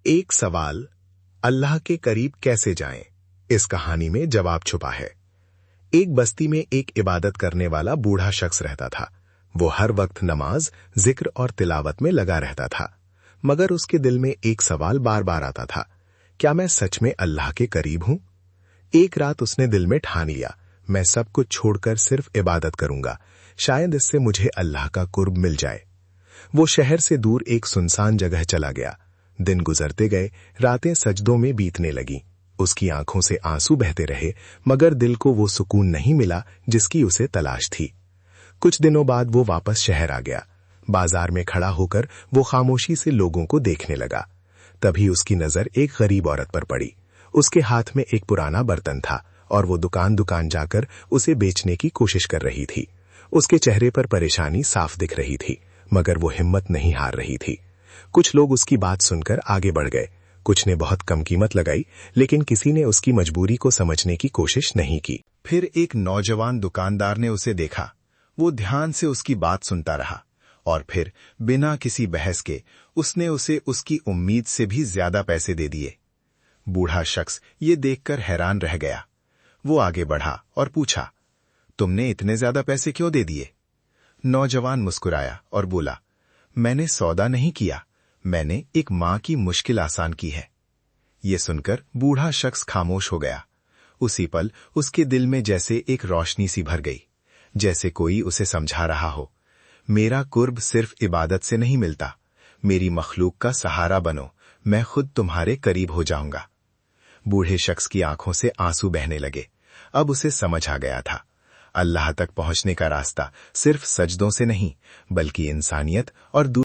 एक सवाल, अल्लाह के करीब कैसे जाएं? इस कहानी में जवाब छुपा है। एक बस्ती में एक इबादत करने वाला बूढ़ा शख्स रहता था। वो हर वक्त नमाज, जिक्र और तिलावत में लगा रहता था, मगर उसके दिल में एक सवाल बार बार आता था, क्या मैं सच में अल्लाह के करीब हूं? एक रात उसने दिल में ठान लिया, मैं सब कुछ छोड़कर सिर्फ इबादत करूंगा, शायद इससे मुझे अल्लाह का कुर्ब मिल जाए। वो शहर से दूर एक सुनसान जगह चला गया। दिन गुजरते गए, रातें सजदों में बीतने लगी। उसकी आंखों से आंसू बहते रहे, मगर दिल को वो सुकून नहीं मिला जिसकी उसे तलाश थी। कुछ दिनों बाद वो वापस शहर आ गया। बाजार में खड़ा होकर वो खामोशी से लोगों को देखने लगा। तभी उसकी नजर एक गरीब औरत पर पड़ी। उसके हाथ में एक पुराना बर्तन था और वो दुकान दुकान जाकर उसे बेचने की कोशिश कर रही थी। उसके चेहरे पर परेशानी साफ दिख रही थी, मगर वो हिम्मत नहीं हार रही थी। कुछ लोग उसकी बात सुनकर आगे बढ़ गए। कुछ ने बहुत कम कीमत लगाई, लेकिन किसी ने उसकी मजबूरी को समझने की कोशिश नहीं की। फिर एक नौजवान दुकानदार ने उसे देखा। वो ध्यान से उसकी बात सुनता रहा और फिर बिना किसी बहस के उसने उसे उसकी उम्मीद से भी ज्यादा पैसे दे दिए। बूढ़ा शख्स ये देखकर हैरान रह गया। वो आगे बढ़ा और पूछा, तुमने इतने ज्यादा पैसे क्यों दे दिए? नौजवान मुस्कुराया और बोला, मैंने सौदा नहीं किया, मैंने एक मां की मुश्किल आसान की है। ये सुनकर बूढ़ा शख्स खामोश हो गया। उसी पल उसके दिल में जैसे एक रोशनी सी भर गई, जैसे कोई उसे समझा रहा हो, मेरा कुर्ब सिर्फ इबादत से नहीं मिलता, मेरी मखलूक का सहारा बनो, मैं खुद तुम्हारे करीब हो जाऊंगा। बूढ़े शख्स की आंखों से आंसू बहने लगे। अब उसे समझ आ गया था, अल्लाह तक पहुंचने का रास्ता सिर्फ सजदों से नहीं, बल्कि इंसानियत और